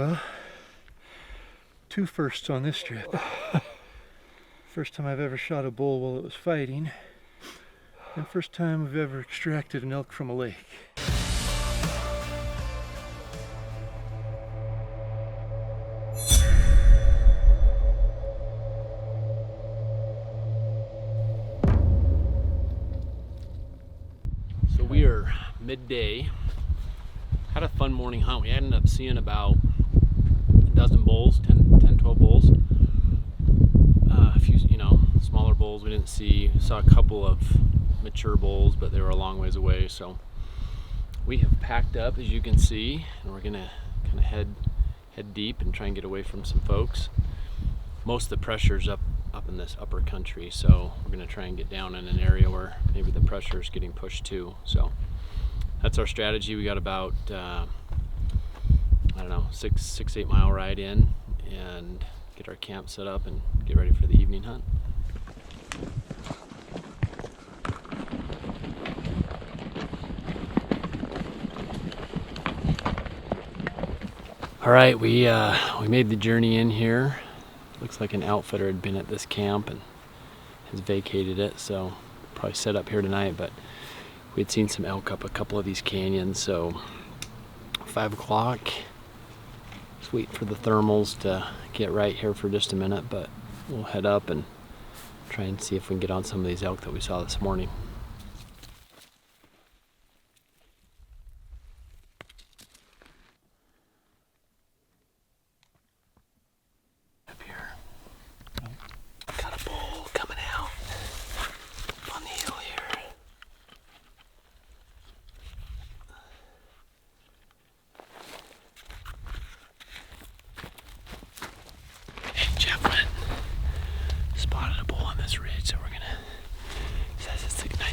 Well, two firsts on this trip. First time I've ever shot a bull while it was fighting, and first time I've ever extracted an elk from a lake. So we are midday. Had a fun morning hunt. We ended up seeing about a dozen bulls, 10, 12 bulls. A few, smaller bulls we didn't see. Saw a couple of mature bulls, but they were a long ways away. So we have packed up, as you can see, and we're gonna kind of head deep and try and get away from some folks. Most of the pressure's up in this upper country, so we're gonna try and get down in an area where maybe the pressure is getting pushed too. So that's our strategy. We got about I don't know, 6-8 mile ride in and get our camp set up and get ready for the evening hunt. All right, we made the journey in here. Looks like an outfitter had been at this camp and has vacated it, so probably set up here tonight. But we had seen some elk up a couple of these canyons, so 5 o'clock. Just wait for the thermals to get right here for just a minute, but we'll head up and try and see if we can get on some of these elk that we saw this morning. Up here, got a bull coming out on the hill here. Hey, Jeff went spotted a bull on this ridge, so we're gonna, says it's a nice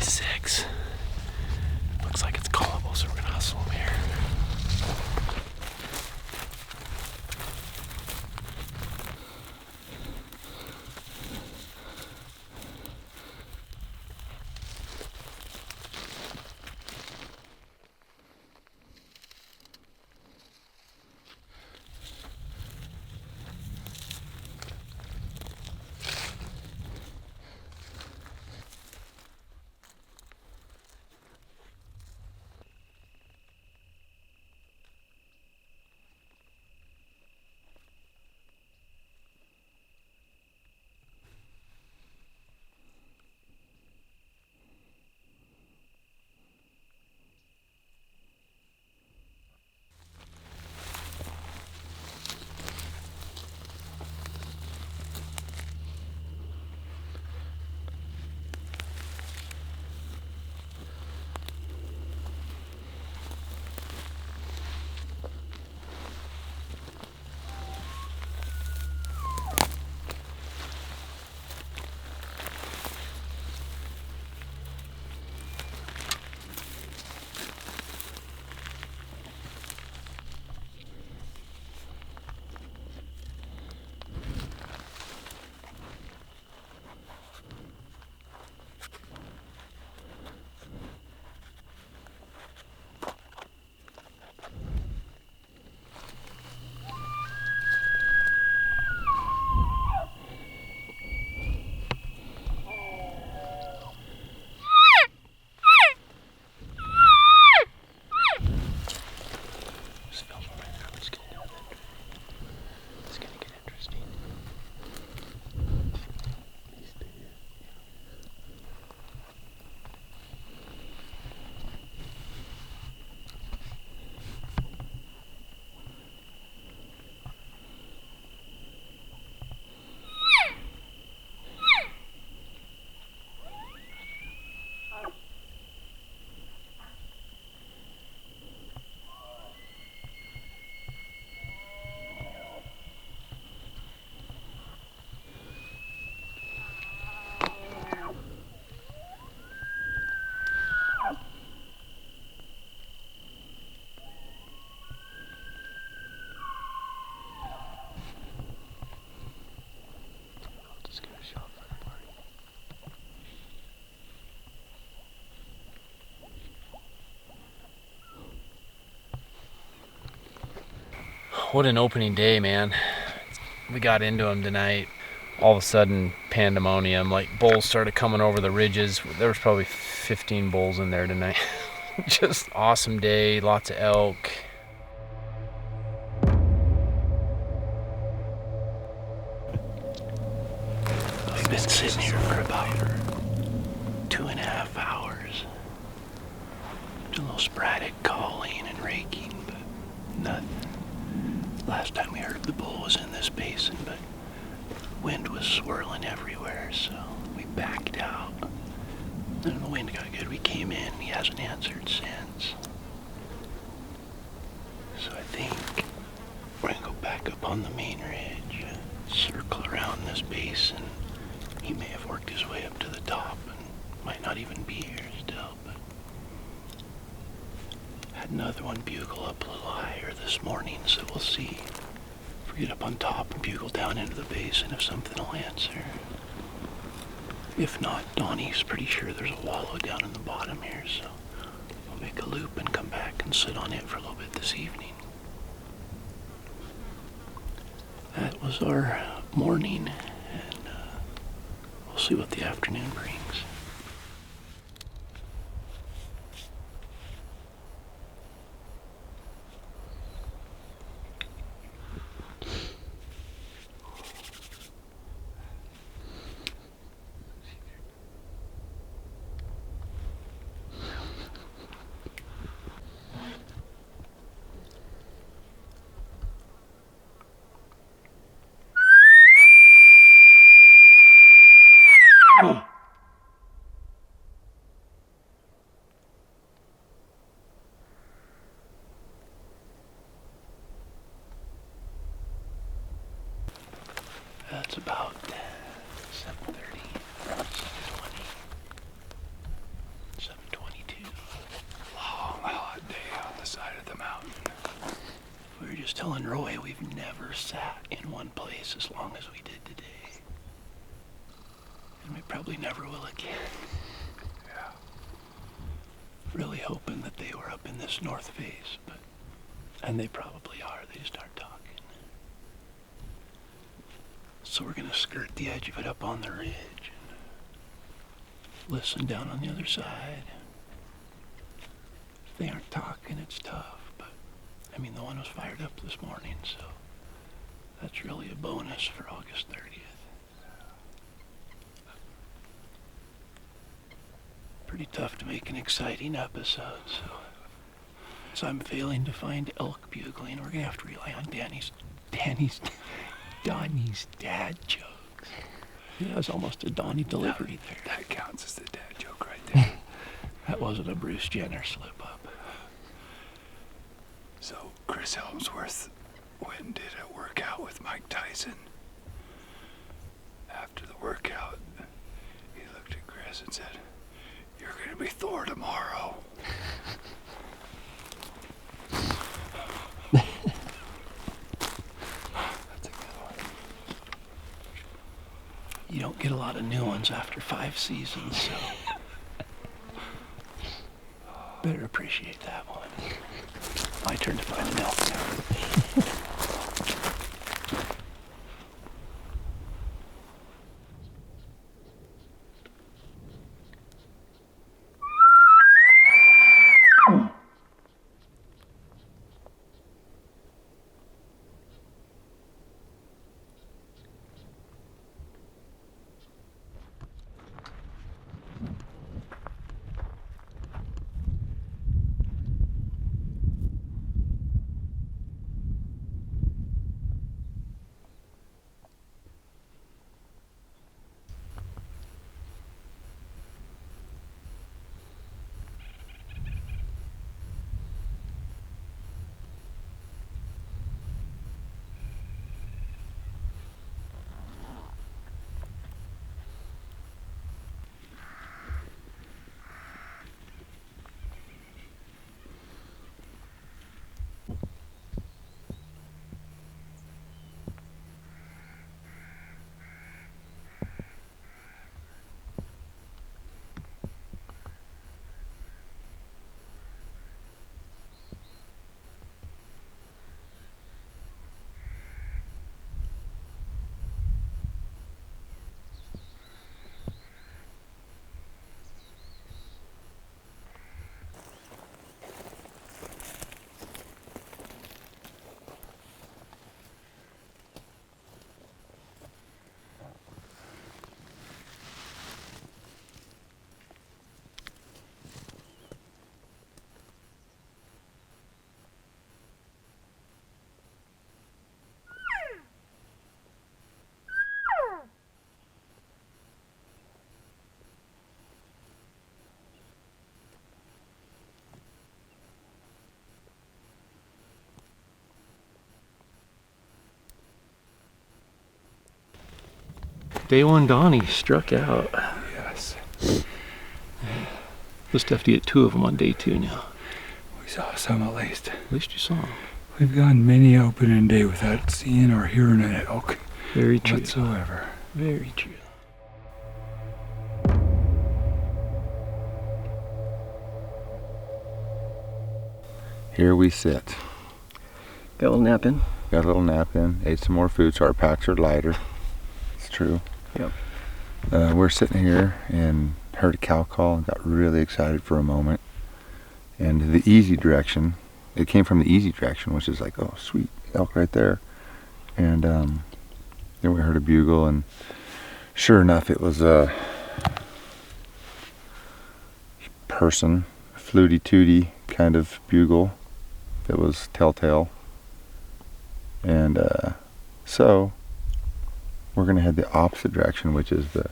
what an opening day, man. We got into them tonight. All of a sudden, pandemonium. Like, bulls started coming over the ridges. There was probably 15 bulls in there tonight. Just awesome day, lots of elk. We've been sitting here for about 2.5 hours. A little sporadic calling and raking, but nothing. Last time we heard the bull was in this basin, but wind was swirling everywhere, so we backed out. And the wind got good. We came in. He hasn't answered since. So I think we're gonna go back up on the main ridge, circle around this basin. He may have worked his way up to the top and might not even be here still, but had another one bugle up a little higher this morning, so we'll see. If we get up on top and bugle down into the basin, if something will answer. If not, Donnie's pretty sure there's a wallow down in the bottom here, so we'll make a loop and come back and sit on it for a little bit this evening. That was our morning, and we'll see what the afternoon brings. That's about 7:30, 7:20, 7:22. Long, hot day on the side of the mountain. We were just telling Roy we've never sat in one place as long as we did today. And we probably never will again. Yeah. Really hoping that they were up in this north face, and they probably are. They start talking. So we're gonna skirt the edge of it up on the ridge and listen down on the other side. If they aren't talking, it's tough, but I mean, the one was fired up this morning, so that's really a bonus for August 30th. Pretty tough to make an exciting episode, so I'm failing to find elk bugling. We're gonna have to rely on Donnie's dad jokes. Yeah, that was almost a Donnie delivery there. That counts as the dad joke right there. That wasn't a Bruce Jenner slip up. So, Chris Helmsworth, when did a workout with Mike Tyson? After the workout, he looked at Chris and said, "You're gonna be Thor tomorrow." You don't get a lot of new ones after 5 seasons, so better appreciate that one. My turn to find an elk now. Day one Donnie struck out. Yes. Just have to get 2 of them on day 2 now. We saw some at least. At least you saw them. We've gone many opening day without seeing or hearing an elk Very true. whatsoever. Very true. Here we sit. Got a little nap in. Got a little nap in. Ate some more food, so our packs are lighter. It's true. Yep. We're sitting here and heard a cow call and got really excited for a moment. And the easy direction, it came from the easy direction, which is like, oh, sweet, elk right there. And then we heard a bugle, and sure enough, it was a person, fluty tooty kind of bugle that was telltale. And so we're gonna head the opposite direction, which is the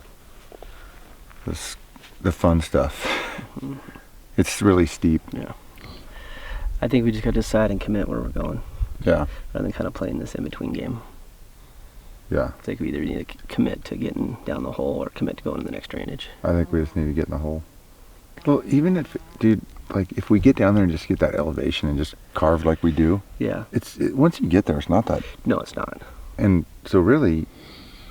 fun stuff. Mm-hmm. It's really steep. Yeah. I think we just got to decide and commit where we're going, Yeah, rather than kind of playing this in-between game. yeah. It's like we either need to commit to getting down the hole or commit to going to the next drainage. I think we just need to get in the hole. Well, even if, dude, like if we get down there and just get that elevation and just carve like we do, Yeah. once you get there, it's not that. No, it's not. And so really,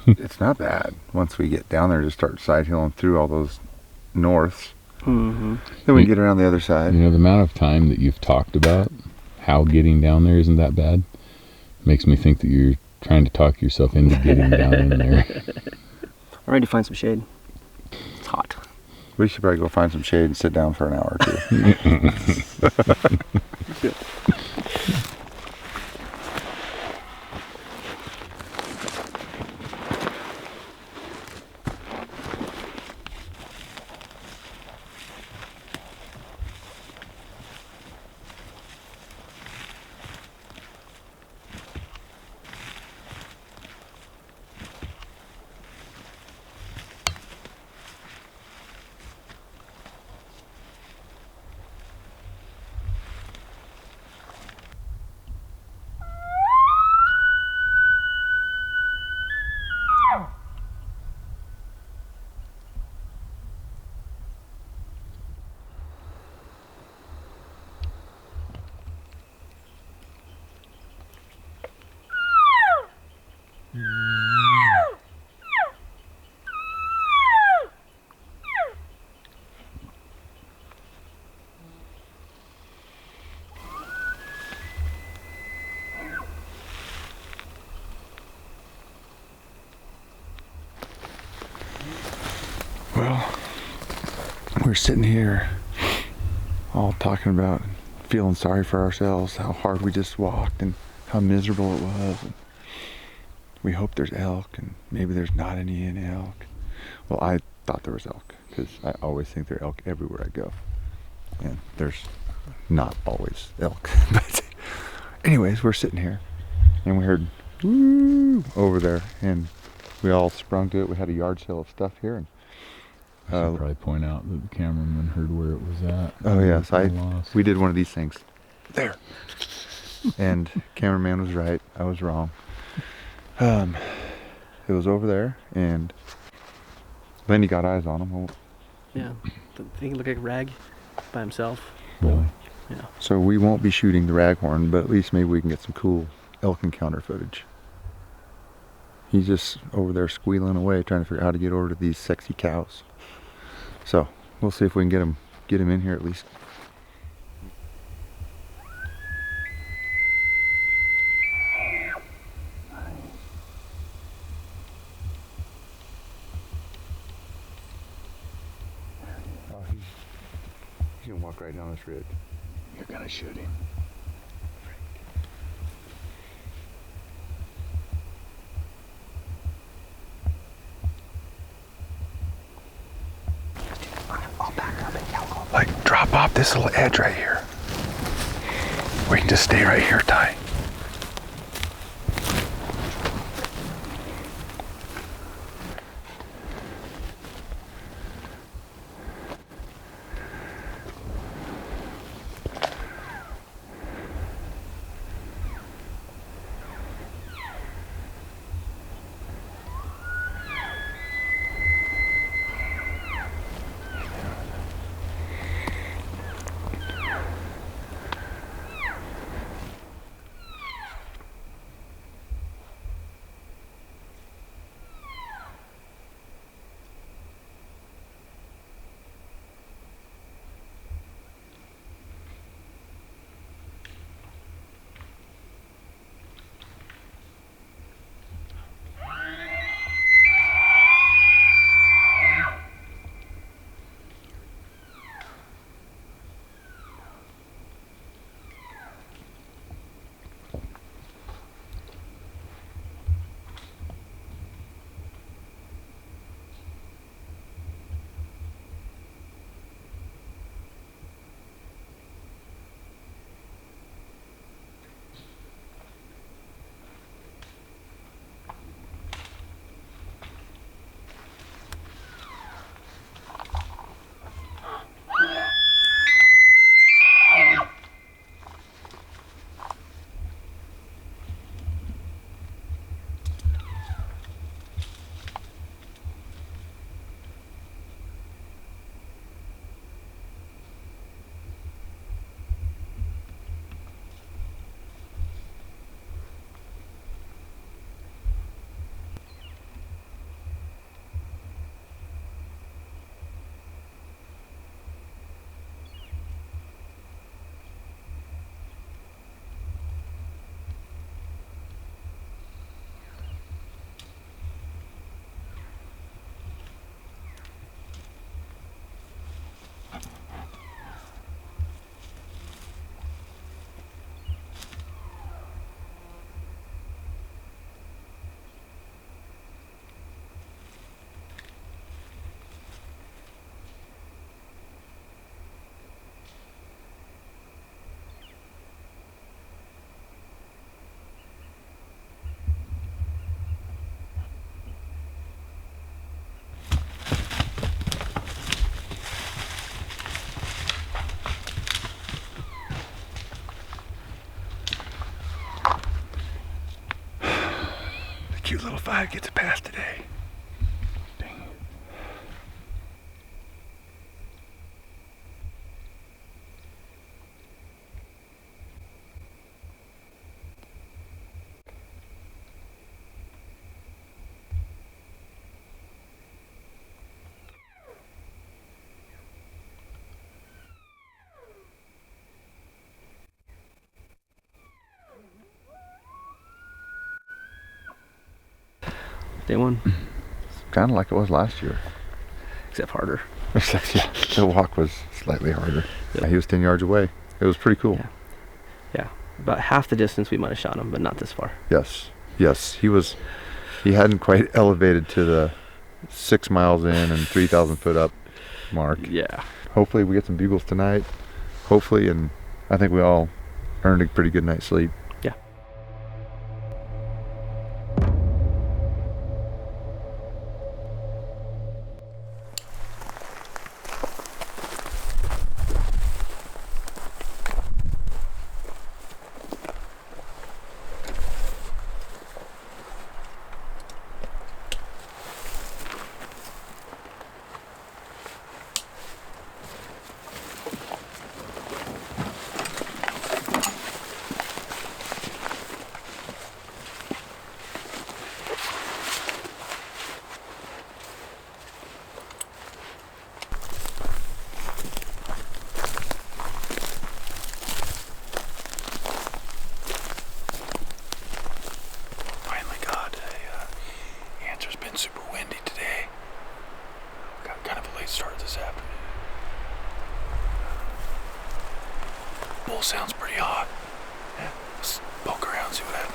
it's not bad once we get down there, just start side hilling through all those norths. Mm-hmm. Then we get around the other side. You know, the amount of time that you've talked about how getting down there isn't that bad makes me think that you're trying to talk yourself into getting down in there. I'm ready to find some shade. It's hot. We should probably go find some shade and sit down for an hour or two. Well, we're sitting here all talking about feeling sorry for ourselves, how hard we just walked and how miserable it was. And we hope there's elk, and maybe there's not any in elk. Well, I thought there was elk because I always think there are elk everywhere I go. And there's not always elk. But anyways, we're sitting here and we heard woo over there, and we all sprung to it. We had a yard sale of stuff here, and I should probably point out that the cameraman heard where it was at. oh yes, Lost. we did one of these things there, and cameraman was right, I was wrong. It was over there, and Lenny got eyes on him. Well, Yeah. I think he looked like a rag by himself. Really? Yeah. so we won't be shooting the raghorn, but at least maybe we can get some cool elk encounter footage. He's just over there squealing away, trying to figure out how to get over to these sexy cows. So we'll see if we can get him in here at least. Oh, he's gonna walk right down this ridge. You're gonna shoot him. Like, drop off this little edge right here. We can just stay right here, Ty. cute little 5 gets a pass today. Dang it. Day one, Kind of like it was last year. except harder. Except, yeah, the walk was slightly harder. Yep. He was 10 yards away. It was pretty cool. Yeah. Yeah, about half the distance we might have shot him, but not this far. Yes. Yes. He hadn't quite elevated to the 6 miles in and 3,000 foot up mark. Yeah. Hopefully we get some bugles tonight. Hopefully, and I think we all earned a pretty good night's sleep. Yeah. Finally got a answer's been super windy today. Got kind of a late start this afternoon. Bull sounds pretty hot. Yeah, let's poke around, see what happens.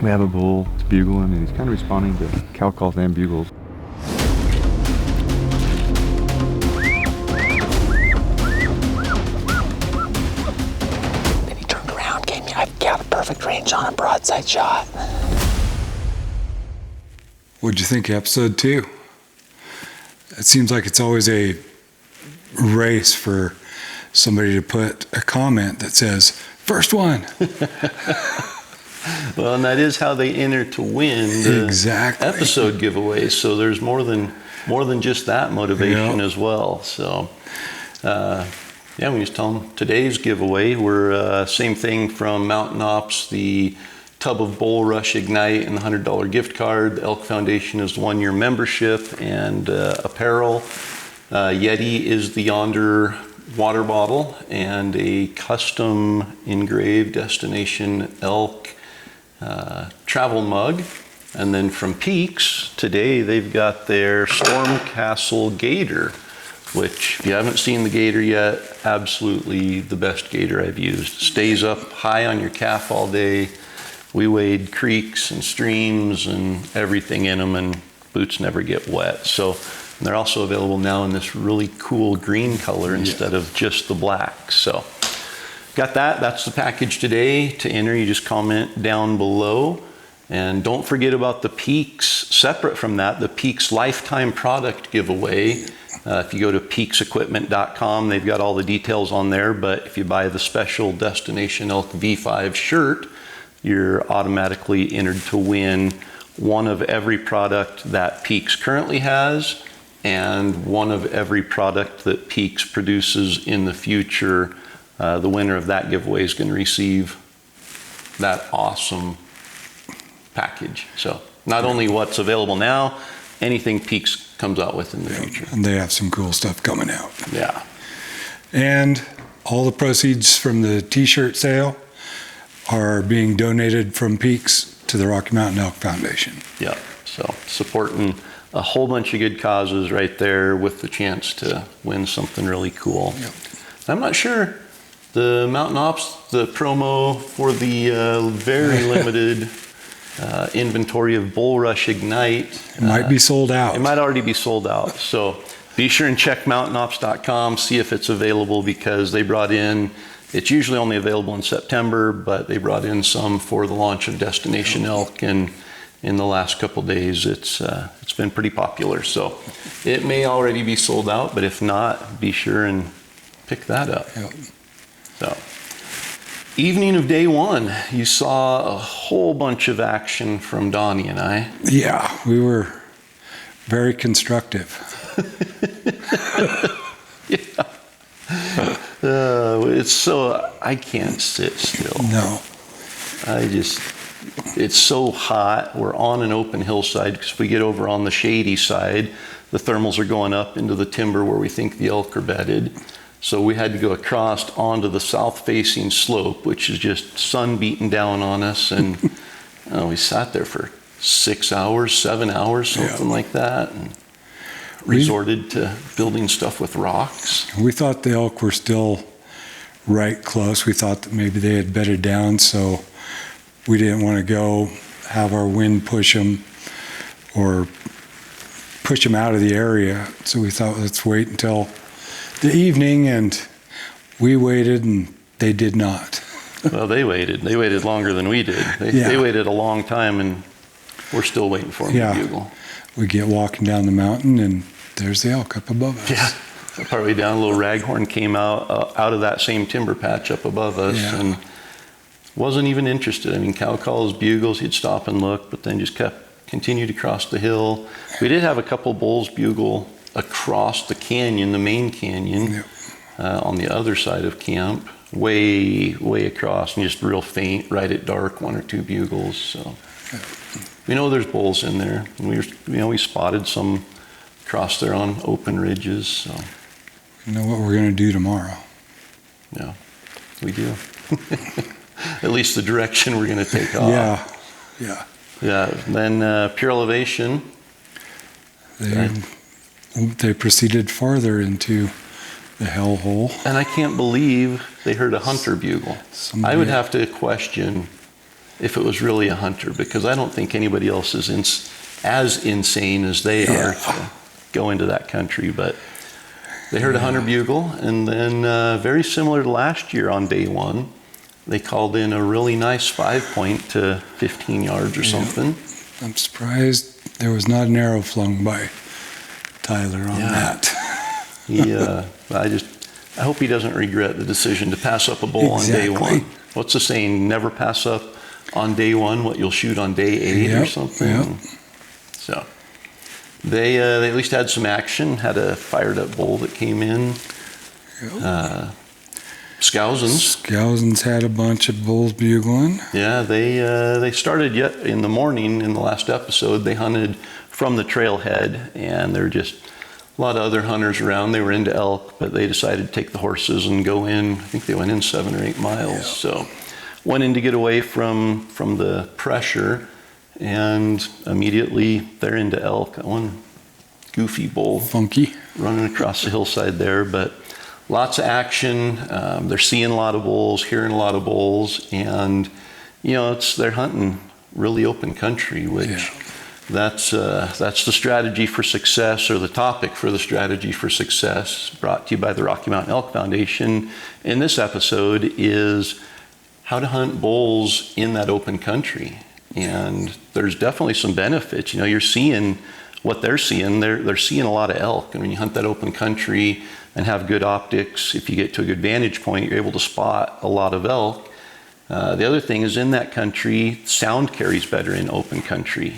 We have a bull, it's bugling, and he's kind of responding to cow calls and bugles. Then he turned around, gave me, I've got a perfect range on a broadside shot. What'd you think of episode 2? It seems like it's always a race for somebody to put a comment that says, first one. Well, and that is how they enter to win the Exactly. episode giveaway. So there's more than just that motivation Yep. as well. So, yeah, we just tell them today's giveaway. We're same thing from Mountain Ops, the tub of Bull Rush Ignite and the $100 gift card. The Elk Foundation is the 1-year membership and apparel. Yeti is the Yonder water bottle and a custom engraved Destination Elk travel mug. And then from Peaks, today they've got their Storm Castle Gator, which if you haven't seen the Gator yet, absolutely the best gator I've used. Stays up high on your calf all day. We wade creeks and streams and everything in them, and boots never get wet. So they're also available now in this really cool green color instead of just the black. So got that. That's the package today. To enter, you just comment down below. And don't forget about the Peaks, separate from that, the Peaks Lifetime Product Giveaway. If you go to peaksequipment.com, they've got all the details on there. But if you buy the special Destination Elk V5 shirt, you're automatically entered to win one of every product that Peaks currently has and one of every product that Peaks produces in the future. The winner of that giveaway is going to receive that awesome package. So not only what's available now, anything Peaks comes out with in the future. And they have some cool stuff coming out. Yeah. And all the proceeds from the t-shirt sale are being donated from Peaks to the Rocky Mountain Elk Foundation. Yeah. So supporting a whole bunch of good causes right there with the chance to win something really cool. Yep. I'm not sure the Mountain Ops, the promo for the very limited inventory of Bull Rush Ignite. It might be sold out. It might already be sold out. So be sure and check mountainops.com, see if it's available, because they brought in, it's usually only available in September, but they brought in some for the launch of Destination Elk, and in the last couple days it's been pretty popular. So it may already be sold out, but if not, be sure and pick that up. Yep. So, evening of day 1, you saw a whole bunch of action from Donnie and I. Yeah, we were very constructive. Yeah. It's so, I can't sit still. No. It's so hot. We're on an open hillside because if we get over on the shady side, the thermals are going up into the timber where we think the elk are bedded. So we had to go across onto the south-facing slope, which is just sun beating down on us. And we sat there for 6 hours, 7 hours, something like that, and resorted to building stuff with rocks. We thought the elk were still right close. We thought that maybe they had bedded down, so we didn't want to go have our wind push them or push them out of the area. So we thought, let's wait until the evening, and we waited, and they did not. Well, they waited. They waited longer than we did. They waited a long time, and we're still waiting for them to bugle. We get walking down the mountain, and there's the elk up above us. Yeah. Partway down, a little raghorn came out of that same timber patch up above us, and wasn't even interested. I mean, cow calls, bugles, he'd stop and look, but then just continued across the hill. We did have a couple bulls bugle across the canyon, the main canyon, on the other side of camp, way across, and just real faint, right at dark, 1 or 2 bugles. So we know there's bulls in there. And we spotted some across there on open ridges. So we know what we're going to do tomorrow. Yeah, we do. At least the direction we're going to take off. Yeah. Then Pure Elevation. They proceeded farther into the hellhole. And I can't believe they heard a hunter bugle. I would have to question if it was really a hunter, because I don't think anybody else is as insane as they are to go into that country. But they heard a hunter bugle, and then very similar to last year on day one, they called in a really nice 5-point to 15 yards or something. I'm surprised there was not an arrow flung by Tyler on that. I hope he doesn't regret the decision to pass up a bull on day one. What's the saying? Never pass up on day one what you'll shoot on day 8 or something. Yep. So they at least had some action. Had a fired up bull that came in. Scousins had a bunch of bulls bugling. Yeah, they started yet in the morning in the last episode. They hunted from the trailhead, and there were just a lot of other hunters around. They were into elk, but they decided to take the horses and go in. I think they went in 7 or 8 miles. So went in to get away from the pressure, and immediately they're into elk. That one goofy bull, funky, running across the hillside there, but lots of action. They're seeing a lot of bulls, hearing a lot of bulls, and they're hunting really open country, which that's the strategy for success, or the topic for the strategy for success, brought to you by the Rocky Mountain Elk Foundation. In this episode is how to hunt bulls in that open country, and there's definitely some benefits. You're seeing what they're seeing. They're seeing a lot of elk, and when you hunt that open country and have good optics, if you get to a good vantage point, you're able to spot a lot of elk. The other thing is, in that country, sound carries better in open country.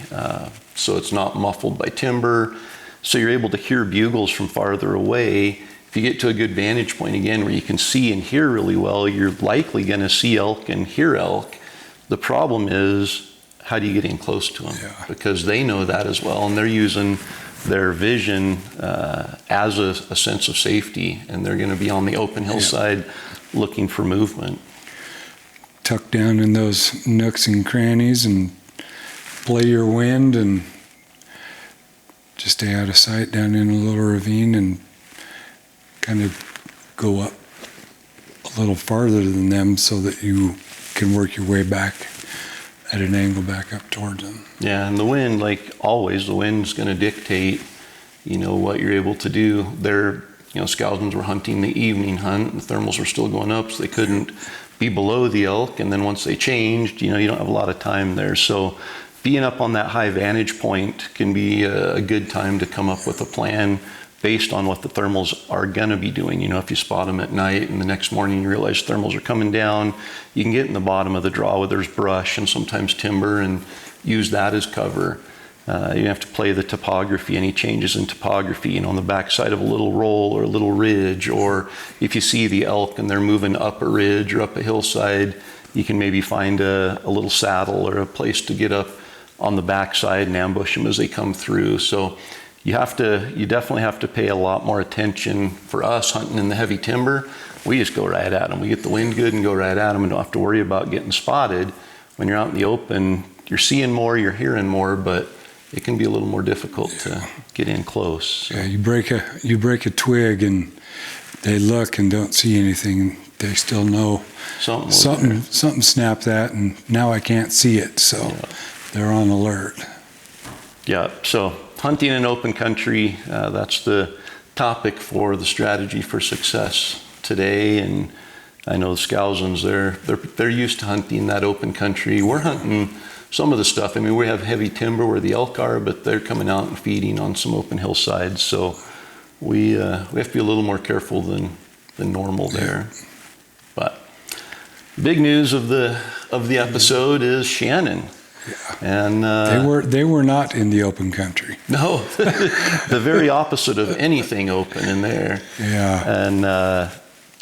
So it's not muffled by timber. So you're able to hear bugles from farther away. If you get to a good vantage point, again, where you can see and hear really well, you're likely going to see elk and hear elk. The problem is, how do you get in close to them? Because they know that as well, and they're using their vision as a sense of safety, and they're going to be on the open hillside looking for movement. Tuck down in those nooks and crannies and play your wind, and just stay out of sight down in a little ravine, and kind of go up a little farther than them so that you can work your way back at an angle back up towards them. Yeah, and the wind, like always, the wind's going to dictate, what you're able to do. Scousins were hunting the evening hunt, the thermals were still going up, so they couldn't be below the elk. And then once they changed, you don't have a lot of time there. So being up on that high vantage point can be a good time to come up with a plan based on what the thermals are going to be doing. If you spot them at night and the next morning you realize thermals are coming down, you can get in the bottom of the draw where there's brush and sometimes timber and use that as cover. You have to play the topography, any changes in topography, on the backside of a little roll or a little ridge, or if you see the elk and they're moving up a ridge or up a hillside, you can maybe find a little saddle or a place to get up on the backside and ambush them as they come through. So you definitely have to pay a lot more attention. For us hunting in the heavy timber, we just go right at them. We get the wind good and go right at them and don't have to worry about getting spotted. When you're out in the open, you're seeing more, you're hearing more, but it can be a little more difficult to get in close. So. Yeah, you break a twig and they look and don't see anything. They still know something snapped that, and now I can't see it. So they're on alert. Yeah. So hunting in open country, that's the topic for the strategy for success today. And I know the Scousins, they're used to hunting that open country. We're hunting some of the stuff. We have heavy timber where the elk are, but they're coming out and feeding on some open hillsides. So we have to be a little more careful than normal there. But big news of the episode is Shannon. Yeah. And they were not in the open country. No, the very opposite of anything open in there. Yeah. And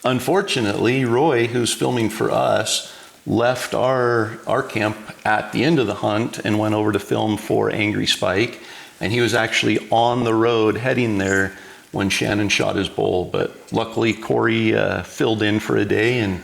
unfortunately, Roy, who's filming for us, left our camp at the end of the hunt and went over to film for Angry Spike. And he was actually on the road heading there when Shannon shot his bull. But luckily, Corey filled in for a day and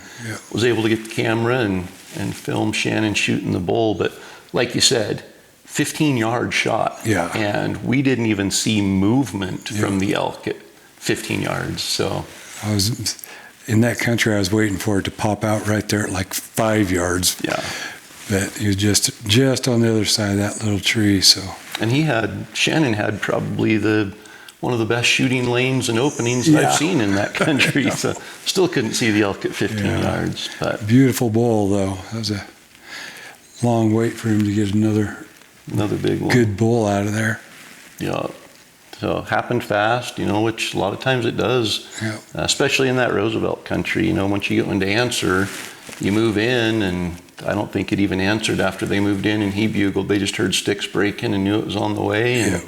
was able to get the camera and film Shannon shooting the bull. But like you said, 15-yard shot. Yeah. And we didn't even see movement from the elk at 15 yards. So I was in that country. I was waiting for it to pop out right there at like 5 yards. Yeah. But he was just on the other side of that little tree, so. And Shannon had probably one of the best shooting lanes and openings Yeah. I've seen in that country. So still couldn't see the elk at 15 Yeah. yards. But Beautiful bull, though. That was a long wait for him to get another big one. good bull out of there. Yeah. So happened fast, which a lot of times it does, Yeah. especially in that Roosevelt country. Once you get one to answer, you move in, and I don't think it even answered after they moved in and he bugled. They just heard sticks breaking and knew it was on the way and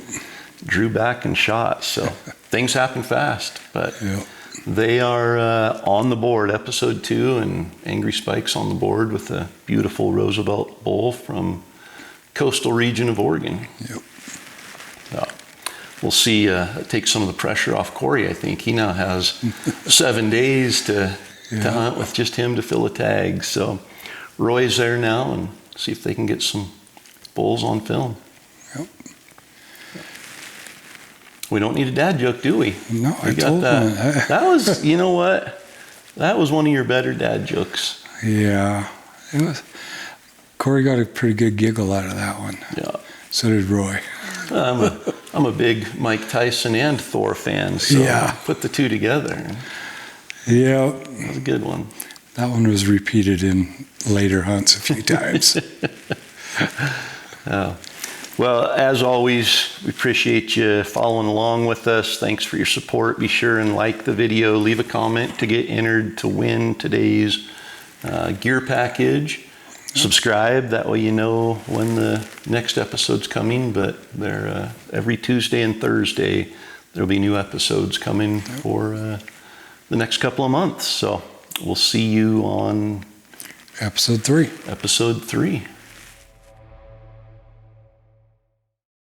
drew back and shot. So things happen fast, but Yeah. they are on the board, episode 2, and Angry Spike's on the board with a beautiful Roosevelt bull from coastal region of Oregon. Yep. So we'll see, take some of the pressure off Corey. I think he now has 7 days to hunt with just him to fill a tag. So Roy's there now, and see if they can get some bulls on film. Yep. We don't need a dad joke, do we? No, I We got told that. him. That was, you know what? That was one of your better dad jokes. Yeah. It was. Corey got a pretty good giggle out of that one. Yeah. So did Roy. I'm a big Mike Tyson and Thor fan, so Yeah. put the two together. Yeah. That was a good one. That one was repeated in later hunts a few times. Well, as always, we appreciate you following along with us. Thanks for your support. Be sure and like the video, leave a comment to get entered to win today's gear package. Subscribe, that way you know when the next episode's coming, but they're every Tuesday and Thursday there'll be new episodes coming for the next couple of months. So we'll see you on Episode 3. episode 3.